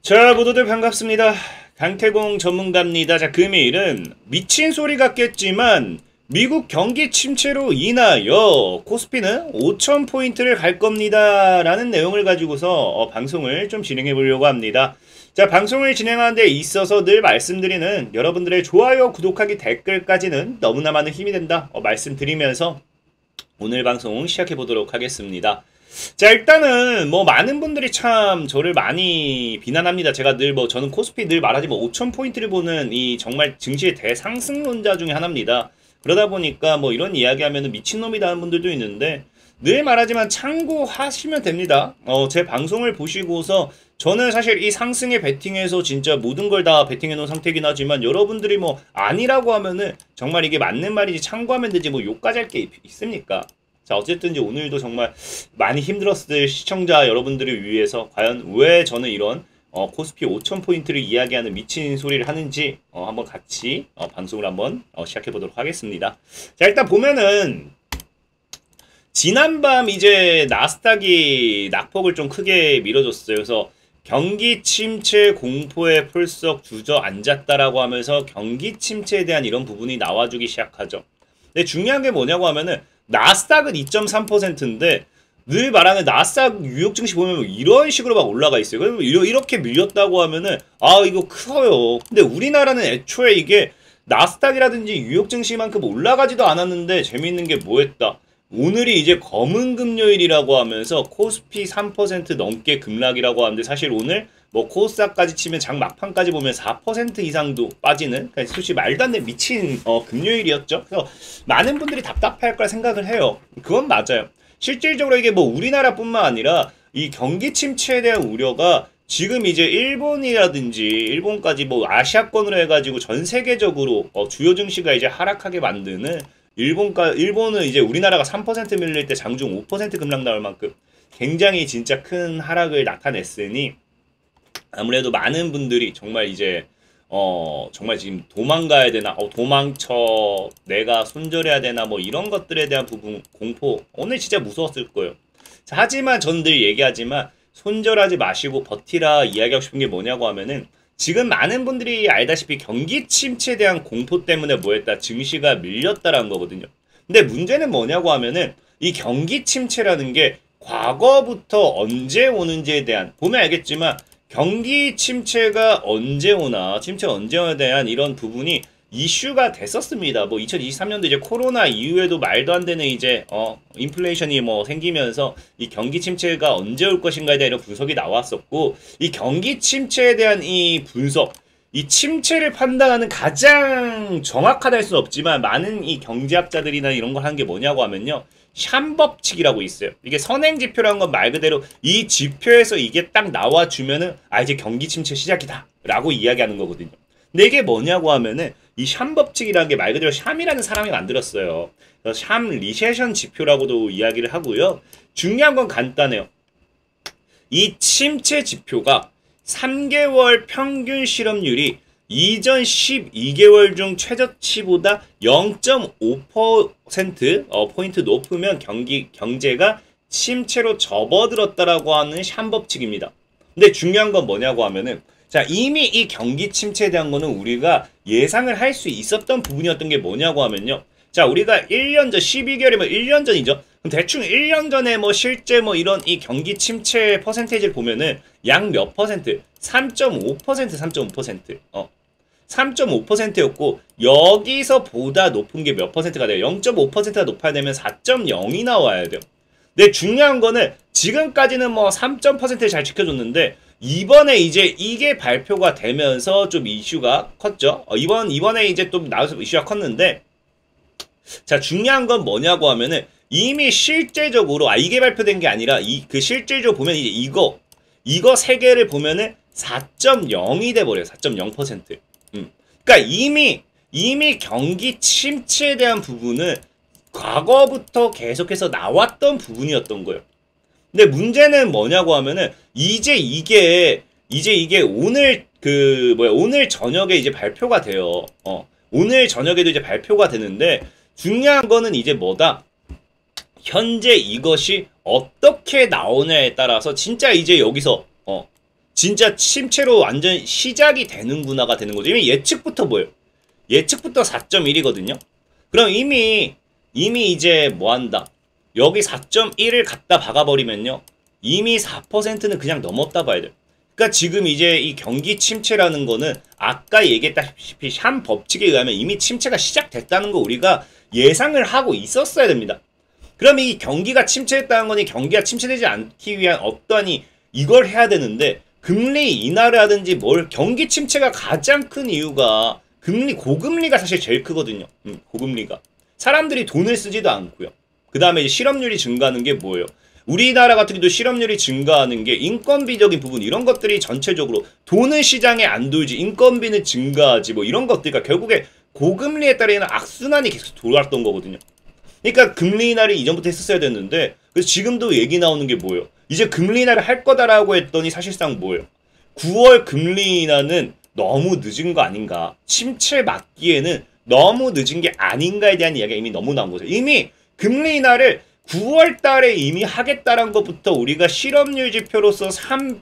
자, 모두들 반갑습니다. 강태공 전문가입니다. 자, 금일은 미친 소리 같겠지만 미국 경기 침체로 인하여 코스피는 5,000포인트를 갈 겁니다. 라는 내용을 가지고서 방송을 좀 진행해 보려고 합니다. 자, 방송을 진행하는 데 있어서 늘 말씀드리는 여러분들의 좋아요, 구독하기, 댓글까지는 너무나 많은 힘이 된다 말씀드리면서 오늘 방송 시작해 보도록 하겠습니다. 자, 일단은 많은 분들이 참 저를 많이 비난합니다. 제가 늘 저는 코스피 늘 말하지만 5,000포인트를 보는 이 정말 증시의 대상승론자 중에 하나입니다. 그러다 보니까 이런 이야기 하면은 미친놈이다 하는 분들도 있는데 늘 말하지만 참고하시면 됩니다. 제 방송을 보시고서 저는 사실 이 상승에 베팅해서 진짜 모든 걸 다 베팅해 놓은 상태긴 하지만 여러분들이 아니라고 하면은 정말 이게 맞는 말이지 참고하면 되지 욕까지 할 게 있습니까? 자, 어쨌든 이제 오늘도 정말 많이 힘들었을 시청자 여러분들을 위해서 과연 왜 저는 이런 코스피 5,000포인트를 이야기하는 미친 소리를 하는지 한번 같이 방송을 한번 시작해 보도록 하겠습니다. 자, 일단 보면은 지난밤 이제 나스닥이 낙폭을 좀 크게 밀어줬어요. 그래서 경기 침체 공포에 풀썩 주저앉았다라고 하면서 경기 침체에 대한 이런 부분이 나와주기 시작하죠. 근데 중요한 게 뭐냐고 하면은 나스닥은 2.3%인데 늘 말하는 나스닥 뉴욕 증시 보면 이런 식으로 막 올라가 있어요. 그러면 이렇게 밀렸다고 하면은 이거 커요. 근데 우리나라는 애초에 이게 나스닥이라든지 뉴욕 증시만큼 올라가지도 않았는데 재미있는 게 뭐였다. 오늘이 이제 검은 금요일이라고 하면서 코스피 3% 넘게 급락이라고 하는데 사실 오늘 코스닥까지 치면 장 막판까지 보면 4% 이상도 빠지는 그러니까 솔직히 말도 안 되는 미친 금요일이었죠. 그래서 많은 분들이 답답할 거라 생각을 해요. 그건 맞아요. 실질적으로 이게 우리나라뿐만 아니라 이 경기 침체에 대한 우려가 지금 이제 일본이라든지 일본까지 아시아권으로 해가지고 전 세계적으로 주요 증시가 이제 하락하게 만드는 일본은 이제 우리나라가 3% 밀릴 때 장중 5% 급락 나올 만큼 굉장히 진짜 큰 하락을 나타냈으니 아무래도 많은 분들이 정말 이제 정말 지금 도망가야 되나 도망쳐 내가 손절해야 되나 이런 것들에 대한 부분 공포 오늘 진짜 무서웠을 거예요. 자, 하지만 전 늘 얘기하지만 손절하지 마시고 버티라 이야기하고 싶은 게 뭐냐고 하면은 지금 많은 분들이 알다시피 경기 침체에 대한 공포 때문에 뭐했다 증시가 밀렸다라는 거거든요. 근데 문제는 뭐냐고 하면은 이 경기 침체라는 게 과거부터 언제 오는지에 대한 보면 알겠지만 경기 침체가 언제 오나 침체가 언제 오나에 대한 이런 부분이 이슈가 됐었습니다. 2023년도 이제 코로나 이후에도 말도 안 되는 이제 인플레이션이 생기면서 이 경기 침체가 언제 올 것인가에 대한 이런 분석이 나왔었고 이 경기 침체에 대한 이 분석 이 침체를 판단하는 가장 정확하다 할 수는 없지만 많은 이 경제학자들이나 이런 걸 하는 게 뭐냐고 하면요. 샴 법칙이라고 있어요. 이게 선행지표라는 건 말 그대로 이 지표에서 이게 딱 나와주면은 이제 경기 침체 시작이다 라고 이야기하는 거거든요. 근데 이게 뭐냐고 하면은 이 샴 법칙이라는 게 말 그대로 샴이라는 사람이 만들었어요. 그래서 샴 리세션 지표라고도 이야기를 하고요. 중요한 건 간단해요. 이 침체 지표가 3개월 평균 실업률이 이전 12개월 중 최저치보다 0.5% 포인트 높으면 경제가 침체로 접어들었다라고 하는 샴 법칙입니다. 근데 중요한 건 뭐냐고 하면은 자, 이미 이 경기 침체에 대한 거는 우리가 예상을 할 수 있었던 부분이었던 게 뭐냐고 하면요. 자, 우리가 1년 전, 12개월이면 1년 전이죠. 그럼 대충 1년 전에 실제 이런 이 경기 침체 퍼센테이지를 보면은 약 몇 퍼센트? 3.5%, 3.5%. 3.5%였고, 여기서 보다 높은 게 몇 퍼센트가 돼요? 0.5%가 높아야 되면 4.0이 나와야 돼요. 근데 중요한 거는 지금까지는 3%를 잘 지켜줬는데, 이번에 이제 이게 발표가 되면서 좀 이슈가 컸죠. 이번에 이제 또 나와서 이슈가 컸는데, 자, 중요한 건 뭐냐고 하면은, 이미 실제적으로, 이게 발표된 게 아니라, 그 실제적으로 보면 이제 이거 세 개를 보면은 4.0이 돼버려요. 4.0%. 그러니까 이미 경기 침체에 대한 부분은 과거부터 계속해서 나왔던 부분이었던 거예요. 근데 문제는 뭐냐고 하면은 이제 이게 오늘 오늘 저녁에 이제 발표가 돼요. 오늘 저녁에도 이제 발표가 되는데 중요한 거는 이제 뭐다? 현재 이것이 어떻게 나오냐에 따라서 진짜 이제 여기서 진짜 침체로 완전 시작이 되는구나가 되는 거죠. 이미 예측부터 뭐예요? 예측부터 4.1이거든요. 그럼 이미 이제 뭐 한다? 여기 4.1을 갖다 박아버리면요. 이미 4%는 그냥 넘었다 봐야 돼요. 그러니까 지금 이제 이 경기 침체라는 거는 아까 얘기했다시피 샴 법칙에 의하면 이미 침체가 시작됐다는 거 우리가 예상을 하고 있었어야 됩니다. 그럼 이 경기가 침체했다는 거니 경기가 침체되지 않기 위한 어떠한 이걸 해야 되는데 금리 인하를 하든지 뭘 경기 침체가 가장 큰 이유가 고금리가 사실 제일 크거든요. 고금리가. 사람들이 돈을 쓰지도 않고요. 그 다음에 이제 실업률이 증가하는 게 뭐예요? 우리나라 같은 경우도 실업률이 증가하는 게 인건비적인 부분 이런 것들이 전체적으로 돈은 시장에 안 돌지 인건비는 증가하지 뭐 이런 것들 그러니까 결국에 고금리에 따르는 악순환이 계속 돌아왔던 거거든요. 그러니까 금리 인하를 이전부터 했었어야 됐는데 그래서 지금도 얘기 나오는 게 뭐예요? 이제 금리 인하를 할 거다라고 했더니 사실상 뭐예요? 9월 금리 인하는 너무 늦은 거 아닌가? 침체 막기에는 너무 늦은 게 아닌가에 대한 이야기가 이미 너무 나온 거죠. 이미 금리 인하를 9월 달에 이미 하겠다는 것부터 우리가 실업률 지표로서 3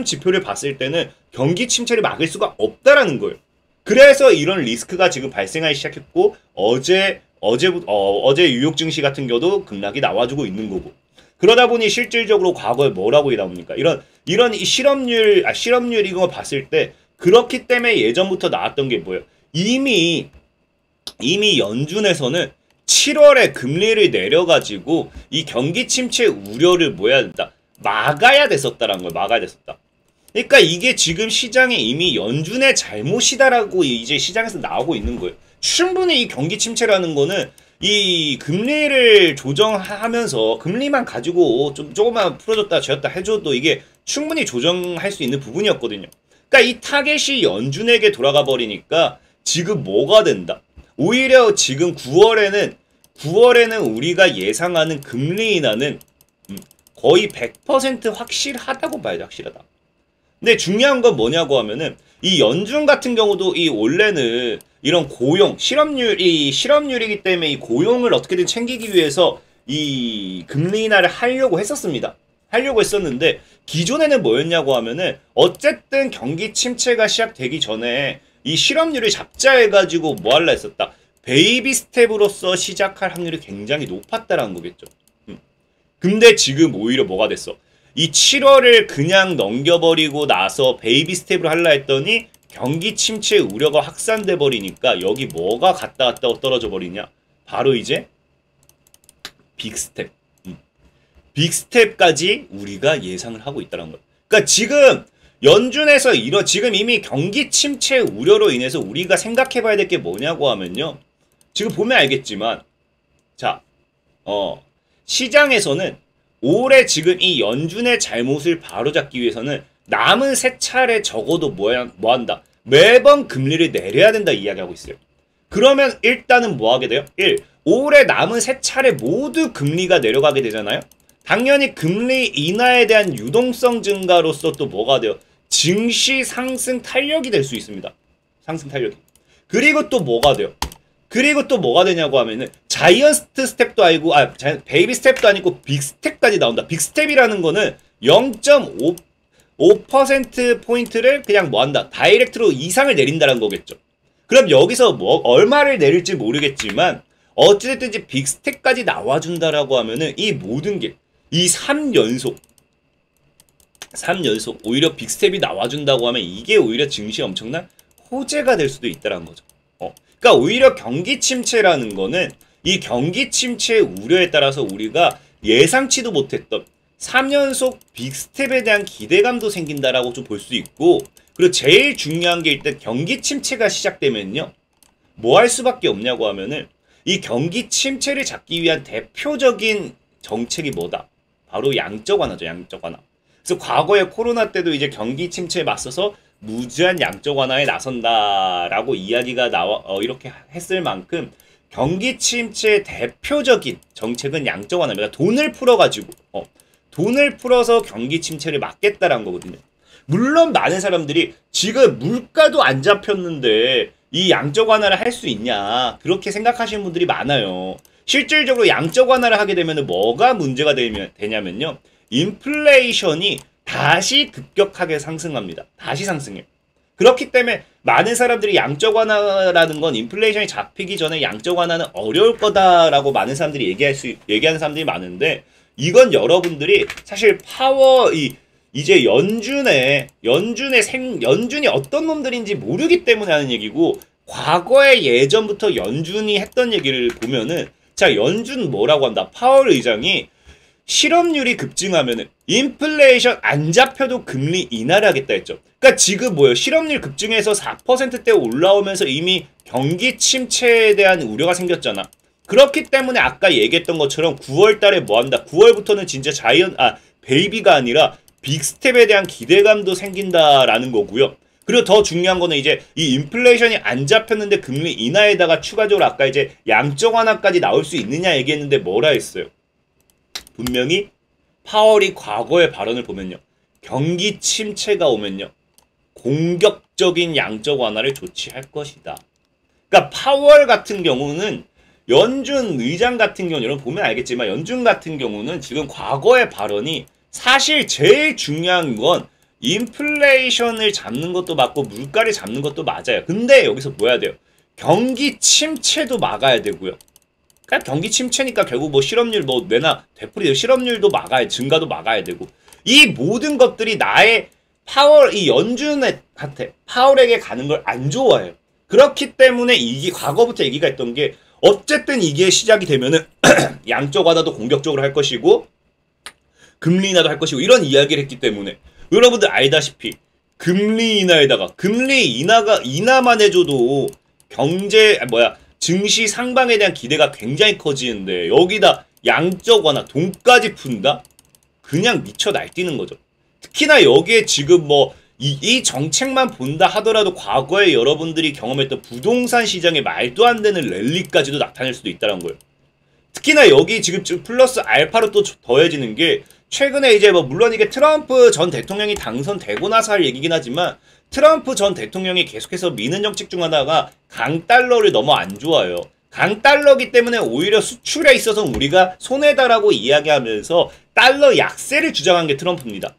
지표를 봤을 때는 경기 침체를 막을 수가 없다라는 거예요. 그래서 이런 리스크가 지금 발생하기 시작했고 어제 뉴욕 증시 같은 경우도 급락이 나와주고 있는 거고 그러다 보니 실질적으로 과거에 뭐라고 나옵니까? 이런 실업률 이거 봤을 때 그렇기 때문에 예전부터 나왔던 게 뭐예요? 이미 연준에서는 7월에 금리를 내려가지고 이 경기 침체 우려를 뭐야 된다 막아야 됐었다라는 거예요. 막아야 됐었다. 그러니까 이게 지금 시장에 이미 연준의 잘못이다라고 이제 시장에서 나오고 있는 거예요. 충분히 이 경기 침체라는 거는 이 금리를 조정하면서 금리만 가지고 좀 조금만 풀어줬다 쥐었다 해줘도 이게 충분히 조정할 수 있는 부분이었거든요. 그러니까 이 타겟이 연준에게 돌아가 버리니까 지금 뭐가 된다. 오히려 지금 9월에는 우리가 예상하는 금리 인하는 거의 100% 확실하다고 봐야 돼. 확실하다. 근데 중요한 건 뭐냐고 하면은 이 연준 같은 경우도 이 원래는 이런 고용, 실업률이기 때문에 이 고용을 어떻게든 챙기기 위해서 이 금리 인하를 하려고 했었습니다. 하려고 했었는데 기존에는 뭐였냐고 하면은 어쨌든 경기 침체가 시작되기 전에 이 실업률을 잡자 해가지고 뭐 할라 했었다. 베이비 스텝으로서 시작할 확률이 굉장히 높았다라는 거겠죠. 근데 지금 오히려 뭐가 됐어? 이 7월을 그냥 넘겨버리고 나서 베이비 스텝으로 할라 했더니 경기 침체 우려가 확산돼 버리니까 여기 뭐가 갔다 떨어져 버리냐? 바로 이제 빅스텝. 빅스텝까지 우리가 예상을 하고 있다는 거예요. 그러니까 지금 연준에서 지금 이미 경기 침체 우려로 인해서 우리가 생각해 봐야 될 게 뭐냐고 하면요. 지금 보면 알겠지만 자, 시장에서는 올해 지금 이 연준의 잘못을 바로잡기 위해서는 남은 세 차례 적어도 뭐 한다? 매번 금리를 내려야 된다 이야기하고 있어요. 그러면 일단은 뭐 하게 돼요? 올해 남은 세 차례 모두 금리가 내려가게 되잖아요. 당연히 금리 인하에 대한 유동성 증가로서 또 뭐가 돼요? 증시 상승 탄력이 될 수 있습니다. 상승 탄력이. 그리고 또 뭐가 돼요? 그리고 또 뭐가 되냐고 하면은 자이언트 스텝도 아니고 베이비 스텝도 아니고 빅 스텝까지 나온다. 빅 스텝이라는 거는 0.5% 포인트를 그냥 뭐 한다. 다이렉트로 이상을 내린다는 거겠죠. 그럼 여기서 뭐 얼마를 내릴지 모르겠지만 어찌됐든지 빅 스텝까지 나와준다라고 하면은 이 모든 게 이 3연속 오히려 빅 스텝이 나와준다고 하면 이게 오히려 증시에 엄청난 호재가 될 수도 있다는 거죠. 그러니까 오히려 경기 침체라는 거는 이 경기 침체 우려에 따라서 우리가 예상치도 못했던 3연속 빅스텝에 대한 기대감도 생긴다라고 좀 볼 수 있고 그리고 제일 중요한 게 일단 경기 침체가 시작되면요. 뭐 할 수밖에 없냐고 하면은 이 경기 침체를 잡기 위한 대표적인 정책이 뭐다? 바로 양적 완화죠. 양적 완화. 그래서 과거에 코로나 때도 이제 경기 침체에 맞서서 무제한 양적 완화에 나선다라고 이야기가 이렇게 했을 만큼 경기 침체의 대표적인 정책은 양적 완화입니다. 돈을 풀어서 경기 침체를 막겠다라는 거거든요. 물론 많은 사람들이 지금 물가도 안 잡혔는데 이 양적 완화를 할 수 있냐 그렇게 생각하시는 분들이 많아요. 실질적으로 양적 완화를 하게 되면 뭐가 문제가 되냐면요. 인플레이션이 다시 급격하게 상승합니다. 다시 상승해요. 그렇기 때문에 많은 사람들이 양적 완화라는 건 인플레이션이 잡히기 전에 양적 완화는 어려울 거다라고 많은 사람들이 얘기하는 사람들이 많은데, 이건 여러분들이 사실 이제 연준이 어떤 놈들인지 모르기 때문에 하는 얘기고, 과거에 예전부터 연준이 했던 얘기를 보면은, 자, 연준 뭐라고 한다. 파월 의장이 실업률이 급증하면은 인플레이션 안 잡혀도 금리 인하를 하겠다 했죠. 그러니까 지금 뭐예요? 실업률 급증해서 4%대 올라오면서 이미 경기 침체에 대한 우려가 생겼잖아. 그렇기 때문에 아까 얘기했던 것처럼 9월 달에 뭐 한다. 9월부터는 진짜 베이비가 아니라 빅스텝에 대한 기대감도 생긴다라는 거고요. 그리고 더 중요한 거는 이제 이 인플레이션이 안 잡혔는데 금리 인하에다가 추가적으로 아까 이제 양적 완화까지 나올 수 있느냐 얘기했는데 뭐라 했어요? 분명히 파월이 과거의 발언을 보면요. 경기 침체가 오면요. 공격적인 양적 완화를 조치할 것이다. 그러니까 파월 같은 경우는, 연준 의장 같은 경우는 여러분 보면 알겠지만 연준 같은 경우는 지금 과거의 발언이 사실 제일 중요한 건 인플레이션을 잡는 것도 맞고 물가를 잡는 것도 맞아요. 근데 여기서 뭐 해야 돼요? 경기 침체도 막아야 되고요. 그러니까 경기 침체니까 결국 뭐 실업률 뭐 내나 되풀이 실업률도 막아야, 증가도 막아야 되고, 이 모든 것들이 나의 이 연준한테 파월에게 가는 걸 안 좋아해요. 그렇기 때문에 이게 과거부터 얘기가 했던 게, 어쨌든 이게 시작이 되면은 양적 완화도 공격적으로 할 것이고 금리 인하도 할 것이고 이런 이야기를 했기 때문에, 여러분들 알다시피 금리 인하만 해줘도 증시 상방에 대한 기대가 굉장히 커지는데, 여기다 양적 완화 돈까지 푼다? 그냥 미쳐 날뛰는 거죠. 특히나 여기에 지금 이 정책만 본다 하더라도 과거에 여러분들이 경험했던 부동산 시장의 말도 안 되는 랠리까지도 나타낼 수도 있다는 거예요. 특히나 여기 지금 플러스 알파로 또 더해지는 게, 최근에 이제 물론 이게 트럼프 전 대통령이 당선되고 나서 할 얘기긴 하지만, 트럼프 전 대통령이 계속해서 미는 정책 중 하나가 강달러를 너무 안 좋아해요. 강달러기 때문에 오히려 수출에 있어서 우리가 손해다라고 이야기하면서 달러 약세를 주장한 게 트럼프입니다.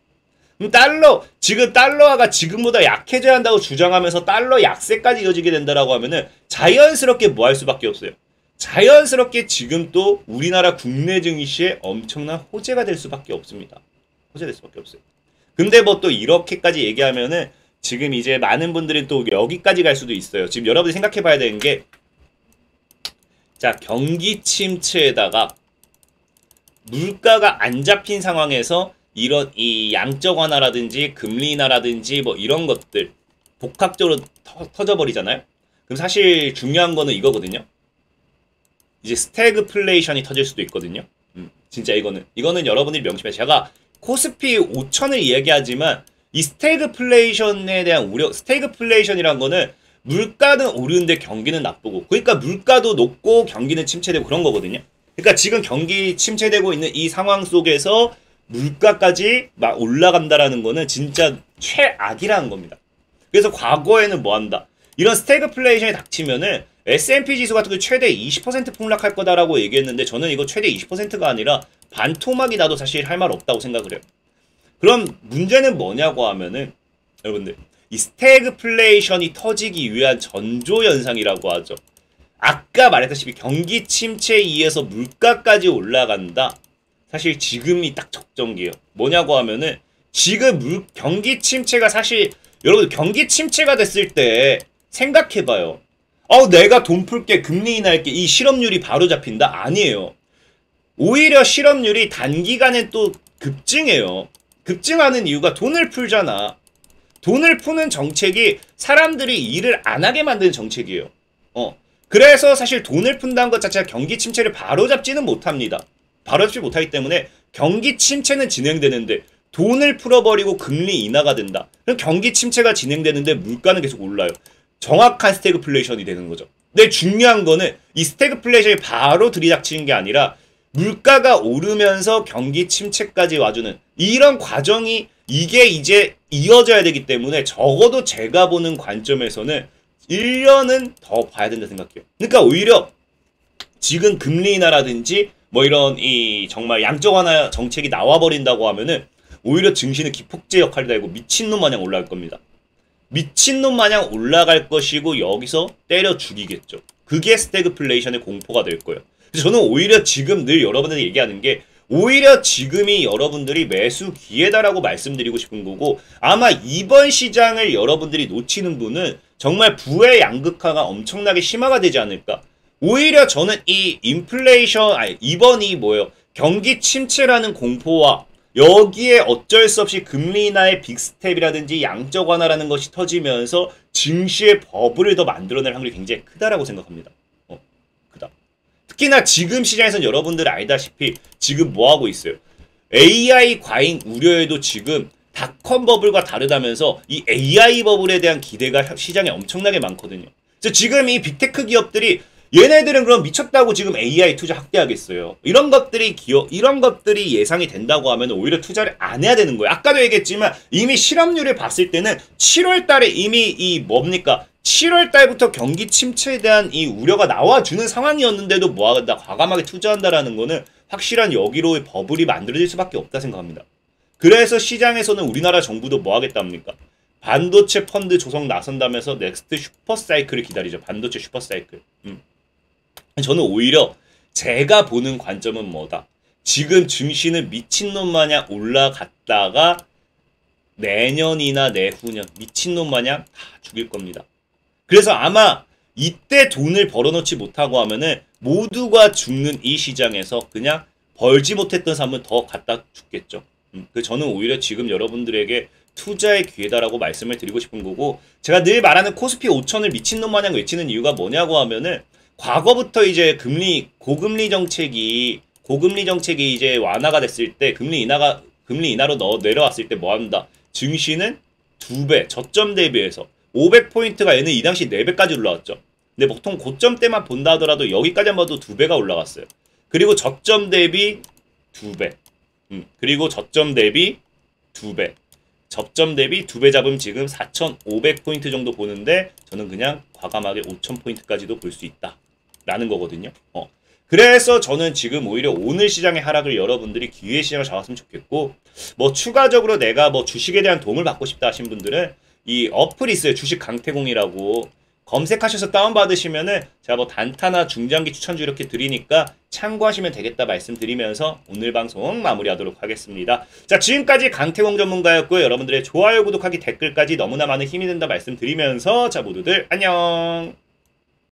지금 달러가 지금보다 약해져야 한다고 주장하면서 달러 약세까지 이어지게 된다라고 하면은 자연스럽게 뭐 할 수밖에 없어요. 자연스럽게 지금 또 우리나라 국내 증시에 엄청난 호재가 될 수밖에 없습니다. 호재될 수밖에 없어요. 근데 또 이렇게까지 얘기하면은 지금 이제 많은 분들이 또 여기까지 갈 수도 있어요. 지금 여러분이 생각해 봐야 되는 게, 자, 경기 침체에다가 물가가 안 잡힌 상황에서 이런 이 양적 완화라든지 금리 인하라든지 이런 것들 복합적으로 터져버리잖아요. 그럼 사실 중요한 거는 이거거든요. 이제 스태그플레이션이 터질 수도 있거든요. 진짜 이거는 여러분들이 명심해요. 제가 코스피 5천을 이야기하지만 이 스태그플레이션에 대한 우려, 스태그플레이션이란 거는 물가는 오르는데 경기는 나쁘고, 그러니까 물가도 높고 경기는 침체되고 그런 거거든요. 그러니까 지금 경기 침체되고 있는 이 상황 속에서 물가까지 막 올라간다라는 거는 진짜 최악이라는 겁니다. 그래서 과거에는 뭐 한다? 이런 스태그플레이션이 닥치면은 S&P 지수 같은 거 최대 20% 폭락할 거다라고 얘기했는데, 저는 이거 최대 20%가 아니라 반토막이 나도 사실 할 말 없다고 생각을 해요. 그럼 문제는 뭐냐고 하면은, 여러분들, 이 스태그플레이션이 터지기 위한 전조현상이라고 하죠. 아까 말했다시피 경기 침체에 의해서 물가까지 올라간다. 사실 지금이 딱 적정기예요. 뭐냐고 하면은, 지금 경기 침체가 사실, 여러분 경기 침체가 됐을 때 생각해봐요. 내가 돈 풀게, 금리 인하할게, 이 실업률이 바로 잡힌다? 아니에요. 오히려 실업률이 단기간에 또 급증해요. 급증하는 이유가 돈을 풀잖아. 돈을 푸는 정책이 사람들이 일을 안 하게 만드는 정책이에요. 그래서 사실 돈을 푼다는 것 자체가 경기 침체를 바로잡지는 못합니다. 바로잡지 못하기 때문에 경기 침체는 진행되는데 돈을 풀어버리고 금리 인하가 된다. 그럼 경기 침체가 진행되는데 물가는 계속 올라요. 정확한 스태그플레이션이 되는 거죠. 근데 중요한 거는 이 스태그플레이션이 바로 들이닥치는 게 아니라 물가가 오르면서 경기 침체까지 와주는 이런 과정이, 이게 이제 이어져야 되기 때문에 적어도 제가 보는 관점에서는 1년은 더 봐야 된다 생각해요. 그러니까 오히려 지금 금리 인하라든지 이런 정말 양적 완화 정책이 나와버린다고 하면은 오히려 증시는 기폭제 역할을 하고 미친놈 마냥 올라갈 겁니다. 미친놈 마냥 올라갈 것이고 여기서 때려 죽이겠죠. 그게 스태그플레이션의 공포가 될 거예요. 그래서 저는 오히려 지금 늘 여러분들이 얘기하는 게 오히려 지금이 여러분들이 매수 기회다라고 말씀드리고 싶은 거고 아마 이번 시장을 여러분들이 놓치는 분은 정말 부의 양극화가 엄청나게 심화가 되지 않을까. 오히려 저는 이 인플레이션 이번이 뭐예요? 경기 침체라는 공포와 여기에 어쩔 수 없이 금리 인하의 빅스텝이라든지 양적 완화라는 것이 터지면서 증시의 버블을 더 만들어낼 확률이 굉장히 크다라고 생각합니다. 크다. 특히나 지금 시장에서는 여러분들 알다시피 지금 뭐하고 있어요? AI 과잉 우려에도 지금 닷컴 버블과 다르다면서 이 AI 버블에 대한 기대가 시장에 엄청나게 많거든요. 그래서 지금 이 빅테크 기업들이 얘네들은 그럼 미쳤다고 지금 AI 투자 확대하겠어요. 이런 것들이 예상이 된다고 하면 오히려 투자를 안 해야 되는 거예요. 아까도 얘기했지만 이미 실업률을 봤을 때는 7월 달에 이미 이 뭡니까? 7월 달부터 경기 침체에 대한 이 우려가 나와주는 상황이었는데도 뭐하다 과감하게 투자한다라는 거는 확실한 여기로의 버블이 만들어질 수밖에 없다 생각합니다. 그래서 시장에서는 우리나라 정부도 뭐 하겠답니까? 반도체 펀드 조성 나선다면서 넥스트 슈퍼사이클을 기다리죠. 반도체 슈퍼사이클. 저는 오히려 제가 보는 관점은 뭐다. 지금 증시는 미친놈 마냥 올라갔다가 내년이나 내후년 미친놈 마냥 다 죽일 겁니다. 그래서 아마 이때 돈을 벌어놓지 못하고 하면은 모두가 죽는 이 시장에서 그냥 벌지 못했던 사람은 더 갖다 죽겠죠. 저는 오히려 지금 여러분들에게 투자의 기회다라고 말씀을 드리고 싶은 거고 제가 늘 말하는 코스피 5천을 미친놈 마냥 외치는 이유가 뭐냐고 하면은 과거부터 이제 고금리 정책이 이제 완화가 됐을 때 금리 인하로 내려왔을 때 뭐 한다? 증시는 2배 저점 대비해서 500포인트가 얘는 이 당시 4배까지 올라왔죠. 근데 보통 고점 때만 본다 하더라도 여기까지만 봐도 2배가 올라갔어요. 그리고 저점 대비 2배. 그리고 저점 대비 2배. 저점 대비 2배 잡으면 지금 4,500포인트 정도 보는데 저는 그냥 과감하게 5,000포인트까지도 볼 수 있다. 라는 거거든요. 그래서 저는 지금 오히려 오늘 시장의 하락을 여러분들이 기회 시장을 잡았으면 좋겠고 뭐 추가적으로 내가 뭐 주식에 대한 도움을 받고 싶다 하신 분들은 이 어플이 있어요. 주식 강태공이라고 검색하셔서 다운받으시면은 제가 뭐 단타나 중장기 추천주 이렇게 드리니까 참고하시면 되겠다 말씀드리면서 오늘 방송 마무리하도록 하겠습니다. 자, 지금까지 강태공 전문가였고요. 여러분들의 좋아요, 구독하기, 댓글까지 너무나 많은 힘이 된다 말씀드리면서 자, 모두들 안녕.